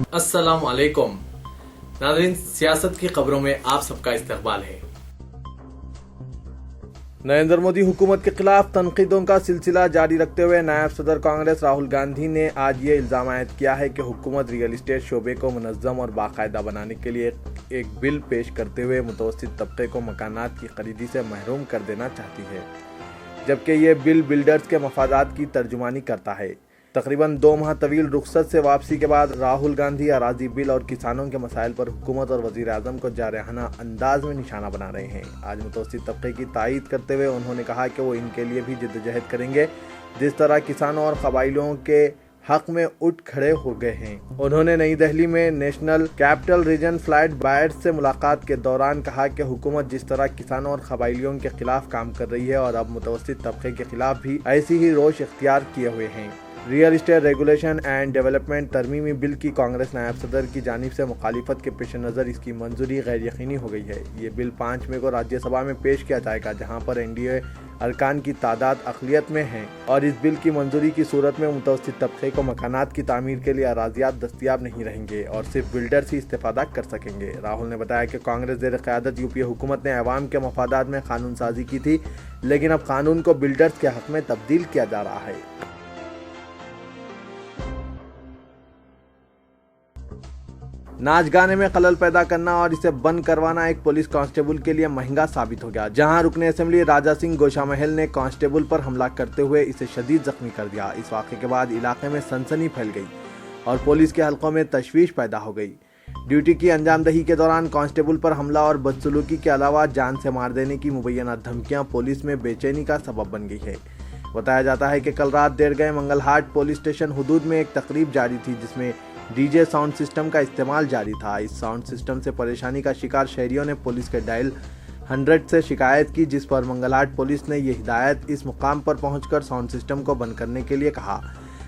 अस्सलाम वालेकुम नाज़रीन, सियासत की खबरों में आप सबका इस्तकबाल है। नरेंद्र मोदी हुकूमत के खिलाफ तनकीदों का सिलसिला जारी रखते हुए नायब सदर कांग्रेस राहुल गांधी ने आज ये इल्जाम आयद किया है कि हुकूमत रियल इस्टेट शोबे को मुनज़्ज़म और बाकायदा बनाने के लिए एक बिल पेश करते हुए मुतवस्सित तबके को मकानात की खरीदी से महरूम कर देना चाहती है, जबकि ये बिल बिल्डर्स के मफादात की तर्जुमानी करता है। तकरीबन 2 माह तवील रुखसत से वापसी के बाद राहुल गांधी अराजी बिल और किसानों के मसाइल पर हुकूमत और वज़ीर आज़म को जारहाना अंदाज में निशाना बना रहे हैं। आज मुतवस्सित तबके की तायीद करते हुए उन्होंने कहा कि वो इनके लिए भी जिद्दोजहद करेंगे जिस तरह किसानों और कबाइलियों के हक में उठ खड़े हो गए हैं। उन्होंने नई दिल्ली में national capital region flight buyers से मुलाकात के दौरान कहा कि हुकूमत जिस तरह किसानों और कबाइलियों के खिलाफ काम कर रही है और अब मुतवस्सित तबके के खिलाफ भी ऐसी ही रोश इख्तियार किए हुए हैं। Real estate regulation and development तरमीमी बिल की कांग्रेस नायब सदर की जानिब से मुखालिफत के पेश नज़र इसकी मंजूरी गैर यकीनी हो गई है। ये बिल 5 मई को राज्यसभा में पेश किया जाएगा, जहां पर एनडीए अरकान की तादाद अक़लियत में है और इस बिल की मंजूरी की सूरत में मुतवस्सित तबके को मकानात की तामीर के लिए अराजियात दस्तियाब नहीं रहेंगे और सिर्फ बिल्डर्स ही इस्तेफादा कर सकेंगे। राहुल ने बताया कि कांग्रेस ज़ेर क़यादत यूपीए हुकूमत ने अवाम के मफादात में कानून साजी की थी, लेकिन अब कानून को बिल्डर्स के हक में तब्दील किया जा रहा है। नाच गाने में खलल पैदा करना और इसे बंद करवाना एक पुलिस कांस्टेबल के लिए महंगा साबित हो गया, जहां रुकने असेंबली राजा सिंह गोशामहल ने कांस्टेबल पर हमला करते हुए इसे शदीद जख्मी कर दिया। इस वाक़े के बाद इलाके में सनसनी फैल गई और पुलिस के हलकों में तशवीश पैदा हो गई। ड्यूटी की अंजामदही के दौरान कांस्टेबल पर हमला और बदसलूकी के अलावा जान से मार देने की मुबैना धमकियां पुलिस में बेचैनी का सबब बन गई है। बताया जाता है कि कल रात देर गए मंगलहाट पुलिस स्टेशन हुदूद में एक तकरीब जारी थी, जिसमें डीजे साउंड सिस्टम का इस्तेमाल जारी था। इस साउंड सिस्टम से परेशानी का शिकार शहरियों ने पुलिस के डायल 100 से शिकायत की, जिस पर मंगलहाट पुलिस ने यह हिदायत इस मुकाम पर पहुंचकर साउंड सिस्टम को बंद करने के लिए कहा।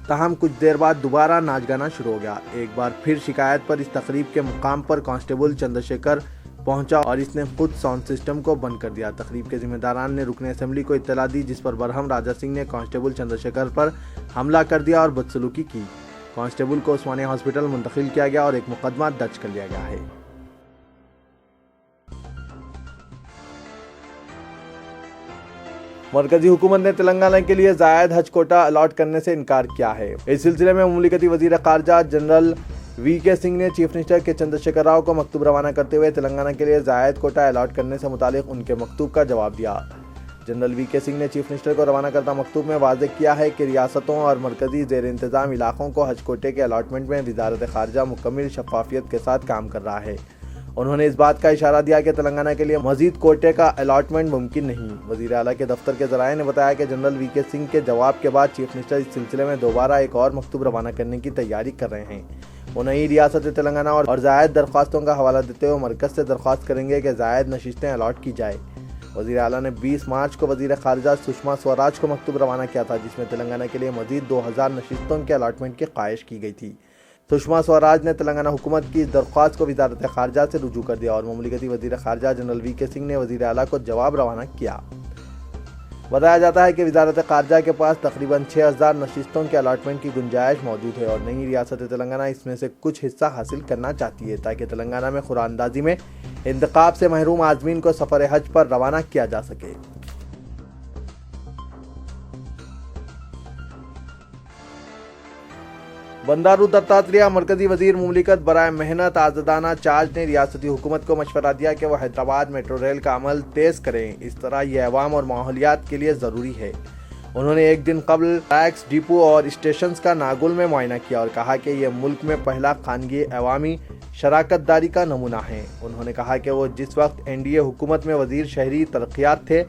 ताहम कुछ देर बाद दोबारा नाच गाना शुरू हो गया। एक बार फिर शिकायत पर इस तकरीब के मुकाम पर कांस्टेबल चंद्रशेखर पहुंचा और इसने खुद साउंड सिस्टम को बंद कर दिया। तकरीब के जिम्मेदारान ने रुकने असेंबली को इत्तला दी, जिस पर बरहम राजा सिंह ने कांस्टेबल चंद्रशेखर पर हमला कर दिया और बदसलूकी की। कांस्टेबल को उस्मानिया हॉस्पिटल मुंतकिल किया गया और एक मुकदमा दर्ज कर लिया गया है। मरकजी हुकूमत ने तेलंगाना के लिए जायद हज कोटा अलॉट करने से इनकार किया है। इस सिलसिले में मुमलिकती वजीर खारजा जनरल वीके सिंह ने चीफ मिनिस्टर के चंद्रशेखर राव को मकतूब रवाना करते हुए तेलंगाना के लिए जायद कोटा अलॉट करने से मुतालिक उनके मकतूब का जवाब दिया। जनरल वीके सिंह ने चीफ मिनिस्टर को रवाना करता मकतूब में वाज़ेह किया है कि रियासतों और मरकजी ज़ेर इंतज़ाम इलाकों को हज कोटे के अलॉटमेंट में वज़ारत ख़ारजा मुकम्मल शफ़ाफ़ियत के साथ काम कर रहा है। उन्होंने इस बात का इशारा दिया कि तेलंगाना के लिए मज़ीद कोटे का अलॉटमेंट मुमकिन नहीं। वज़ीर आला के दफ्तर के ज़राए ने बताया कि जनरल वीके सिंह के जवाब के बाद चीफ मिनिस्टर इस सिलसिले में दोबारा एक और मकतूब रवाना करने की तैयारी कर रहे हैं। वो नई रियासत तेलंगाना और जायद दरख्वास्तों का हवाला देते हुए मरकज़ से दरख्वास्त करेंगे कि जायद नशिस्तें अलॉट की जाए। वज़ीर आला ने 20 मार्च को वज़ीर ख़ारजा सुषमा स्वराज को मकतूब रवाना किया था, जिसमें तेलंगाना के लिए मज़ीद 2000 नशिस्तों के अलॉटमेंट की ख्वाहिश की गई थी। सुषमा स्वराज ने तेलंगाना हुकूमत की इस दरख्वास्त को वज़ारत ख़ारजा से रुजू कर दिया और मुमलिकती वज़ीर ख़ारजा जनरल वीके सिंह ने वज़ीर आला को जवाब रवाना किया। बताया जाता है कि वज़ारत ख़ारजा के पास तकरीबन 6000 नशिस्तों के अलॉटमेंट की गुंजाइश मौजूद है और नई रियासत तेलंगाना इसमें से कुछ हिस्सा हासिल करना चाहती है, ताकि तेलंगाना में खुरानंदाजी में इंतखाब से महरूम आज़मीन को सफ़र हज पर रवाना किया जा सके। बंदारू दत्तात्रेय मरकजी वजीर मुमलिकत बराए मेहनत आज़ादाना चार्ज ने रियासती हुकूमत को मशवरा दिया कि वह हैदराबाद मेट्रो रेल का अमल तेज़ करें। इस तरह यह अवाम और माहौलियात के लिए ज़रूरी है। उन्होंने एक दिन कबल टैक्स डिपो और स्टेशंस का नागुल में मुआयना किया और कहा कि यह मुल्क में पहला खानगी अवामी शराकत दारी का नमूना है। उन्होंने कहा कि वो जिस वक्त एनडीए हुकूमत में वजीर शहरी तरक्यात थे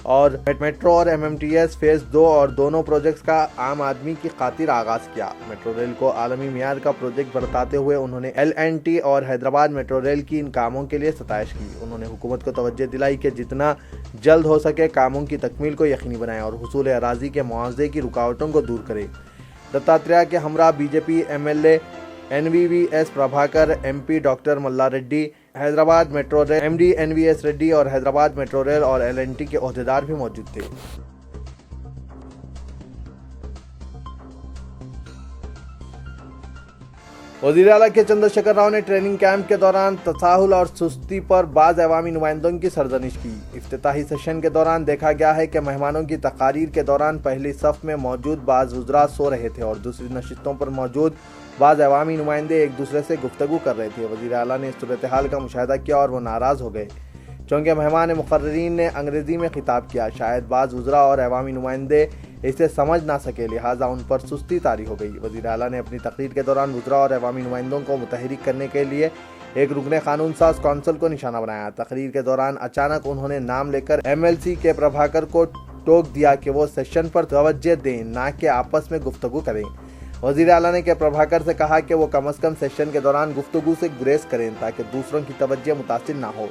और मेट्रो और एमएमटीएस फेज़ 2 और दोनों प्रोजेक्ट्स का आम आदमी की खातिर आगाज़ किया। मेट्रो रेल को आलमी मियार का प्रोजेक्ट बताते हुए उन्होंने LNT और हैदराबाद मेट्रो रेल की इन कामों के लिए सताइश की। उन्होंने हुकूमत को तवज्जो दिलाई कि जितना जल्द हो सके कामों की तकमील को यकीनी बनाए और हुसूल अराजी के मुआवजे की रुकावटों को दूर करे। दत्तात्रेय के हमरा BJP MLA NVVS Prabhakar, MP doctor Malla Reddy, Hyderabad metro rail MD NVS Reddy और हैदराबाद मेट्रो रेल और LNT के ओहदेदार भी मौजूद थे। वज़ीर आला के चंद्रशेखर राव ने ट्रेनिंग कैंप के दौरान तसाहुल और सुस्ती पर बाज़ अवामी नुमाइंदों की सरजनिश की। इफ्तिताही सेशन के दौरान देखा गया है कि मेहमानों की तकारीर के दौरान पहली सफ़ में मौजूद बाज़ वज़रा सो रहे थे और दूसरी नशिस्तों पर मौजूद बाज़ अवामी नुमाइंदे एक दूसरे से गुफ्तगू कर रहे थे। वज़ीर आला ने इस सूरत हाल का मुशाहिदा किया और वो नाराज़ हो गए चूँकि मेहमान मुक़र्ररीन ने अंग्रेज़ी में खिताब किया। शायद बाज़ वज़रा और अवामी नुमाइंदे इसे समझ ना सके, लिहाजा उन पर सुस्ती तारी हो गई। वज़ीर आला ने अपनी तकरीर के दौरान वज़रा और अवामी नुमाइंदों को मुतहरिक करने के लिए एक रुकने कानून साज कौंसिल को निशाना बनाया। तकरीर के दौरान अचानक उन्होंने नाम लेकर MLC के प्रभाकर को टोक दिया कि वो सेशन पर तवज्जो दें, ना कि आपस में गुफ्तगू करें। वज़ीर आला ने के प्रभाकर से कहा कि वो कम अज़ कम सेशन के दौरान गुफ्तगू से गुरेज करें ताकि दूसरों की तवज्जो मुतासिर ना हो।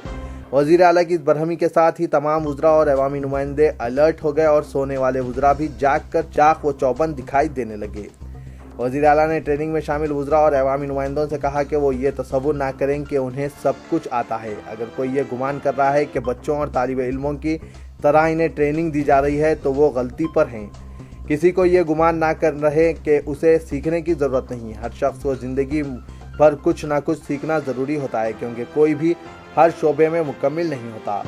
वज़ीर आला की इस बरहमी के साथ ही तमाम वज़रा और अवामी नुमाइंदे अलर्ट हो गए और सोने वाले वज़रा भी जाग कर चाक व चौबंद दिखाई देने लगे। वज़ीर आला ने ट्रेनिंग में शामिल वज़रा और अवामी नुमाइंदों से कहा कि वो ये तसव्वुर ना करें कि उन्हें सब कुछ आता है। अगर कोई ये गुमान कर रहा है कि बच्चों और तालिब इल्मों की तरह इन्हें ट्रेनिंग दी जा रही है तो वो गलती पर हैं। किसी को ये गुमान ना कर रहे कि उसे सीखने की ज़रूरत नहीं। हर शख्स को ज़िंदगी भर कुछ ना कुछ सीखना ज़रूरी होता है, क्योंकि कोई भी हर शोबे में मुकम्मिल नहीं होता।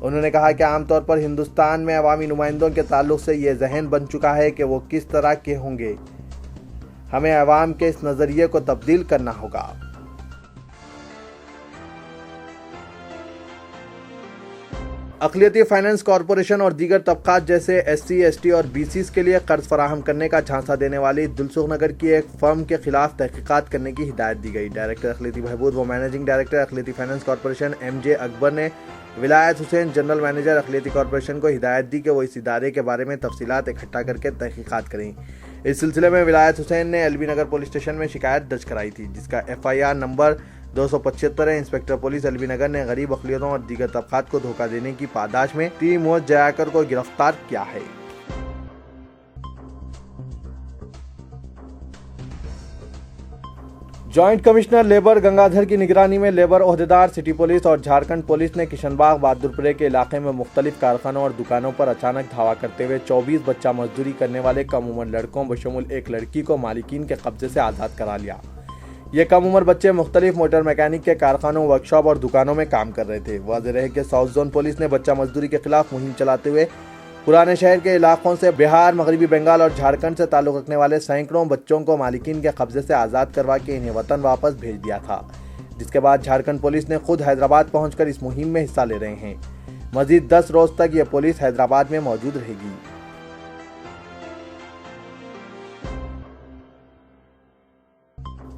उन्होंने कहा कि आमतौर पर हिंदुस्तान में अवामी नुमाइंदों के ताल्लुक से ये जहन बन चुका है कि वो किस तरह के होंगे। हमें अवाम के इस नज़रिए को तब्दील करना होगा। अक़लियती फाइनेंस कॉरपोरेशन और दीगर तबक़ात जैसे SC, ST और BCs के लिए कर्ज फराहम करने का झांसा देने वाली दिलसुखनगर की एक फर्म के खिलाफ तहक़ीक़ात करने की हिदायत दी गई। डायरेक्टर अक़लियती बहबूद व मैनेजिंग डायरेक्टर अक़लियती फाइनेंस कॉरपोरेशन MJ अकबर ने विलायत हुसैन जनरल मैनेजर अक़लियती कॉरपोरेशन को हिदायत दी कि वो इस इदारे के बारे में तफसीलात इकट्ठा करके तहक़ीक़ात करें। इस सिलसिले में विलायत हुसैन ने LB नगर पुलिस स्टेशन में शिकायत दर्ज कराई थी, जिसका FIR नंबर 275 है। इंस्पेक्टर पुलिस LB नगर ने गरीब अक़लियतों और दीगर तबक़ात को धोखा देने की पादाश में टीमोज जयाकर को गिरफ्तार किया है। जॉइंट कमिश्नर लेबर गंगाधर की निगरानी में लेबर ओहदेदार सिटी पुलिस और झारखंड पुलिस ने किशनबाग बहादुरपुरे के इलाके में मुख्तलिफ कारखानों और दुकानों पर अचानक धावा करते हुए 24 बच्चा मजदूरी करने वाले कम उम्र लड़कों बशमूल एक लड़की को मालिकीन के कब्जे से आज़ाद करा लिया। ये कम उम्र बच्चे मुख्तलिफ मोटर मैकेनिक के कारखानों, वर्कशॉप और दुकानों में काम कर रहे थे। वाज़ेह रहे कि साउथ जोन पुलिस ने बच्चा मजदूरी के खिलाफ मुहिम चलाते हुए पुराने शहर के इलाकों से बिहार, मगरबी बंगाल और झारखंड से ताल्लुक़ रखने वाले सैकड़ों बच्चों को मालिकीन के कब्जे से आज़ाद करवा के इन्हें वतन वापस भेज दिया था, जिसके बाद झारखंड पुलिस ने खुद हैदराबाद पहुंचकर इस मुहिम में हिस्सा ले रहे हैं। मजीद 10 रोज तक ये पुलिस हैदराबाद में मौजूद रहेगी।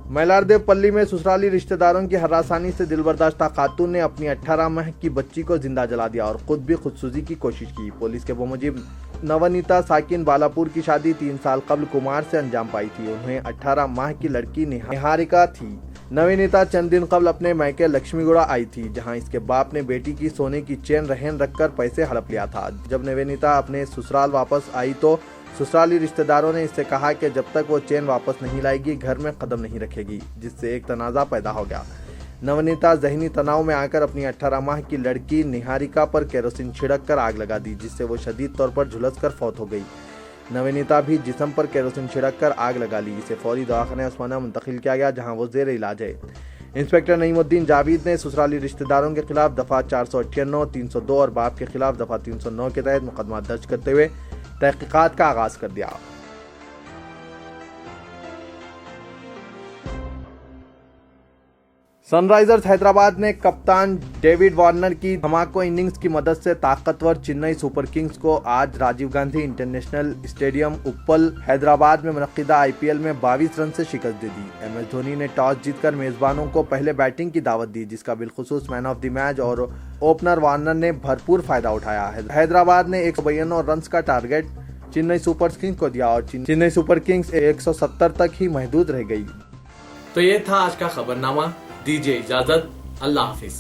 मैलारदेवपल्ली में ससुराली रिश्तेदारों की हरासानी से दिलबर्दाश्ता खातून ने अपनी 18 माह की बच्ची को जिंदा जला दिया और खुद भी खुदसूजी की कोशिश की। पुलिस के मुताबिक नवनीता साकिन बालापुर की शादी 3 साल कबल कुमार से अंजाम पाई थी। उन्हें 18 माह की लड़की निहारिका थी। नवनीता चंद दिन कबल अपने मायके लक्ष्मीगुड़ा आई थी, जहां इसके बाप ने बेटी की सोने की चेन रहन रखकर पैसे हड़प लिया था। जब नवनीता अपने ससुराल वापस आई तो ससुराली रिश्तेदारों ने इससे कहा कि जब तक वो चेन वापस नहीं लाएगी घर में कदम नहीं रखेगी, जिससे एक तनाज़ा पैदा हो गया। नवनीता ज़हनी तनाव में आकर अपनी 18 माह की लड़की निहारिका पर केरोसिन छिड़क कर आग लगा दी, जिससे वो शदीद तौर पर झुलस कर फौत हो गई। नवनीता भी जिस्म पर केरोसिन छिड़क कर आग लगा ली। इसे फौरी दवाखाना उस्मानिया मुंतकिल किया गया, जहाँ वो ज़ेर इलाज है। इंस्पेक्टर नईमुद्दीन जावेद ने ससुराली रिश्तेदारों के खिलाफ दफ़ा 498, 302 और बाप के खिलाफ दफ़ा 309 के तहत मुकदमा दर्ज करते हुए तहक़ीक़ात का आगाज़ कर दिया। सनराइजर्स हैदराबाद ने कप्तान डेविड वार्नर की धमाको इनिंग्स की मदद से ताकतवर चेन्नई सुपर किंग्स को आज राजीव गांधी इंटरनेशनल स्टेडियम उप्पल हैदराबाद में मुनक्किदा IPL में 22 रन से शिकस्त दे दी। MS धोनी ने टॉस जीतकर मेजबानों को पहले बैटिंग की दावत दी, जिसका बिलखुसूस मैन ऑफ द मैच और ओपनर वार्नर ने भरपूर फायदा उठाया। हैदराबाद ने 192 रन का टारगेट चेन्नई सुपर किंग्स को दिया और चेन्नई सुपर किंग्स 170 तक ही महदूद रह गई। तो ये था आज का खबरनामा। दीजिए इजाजत, अल्लाह हाफिज।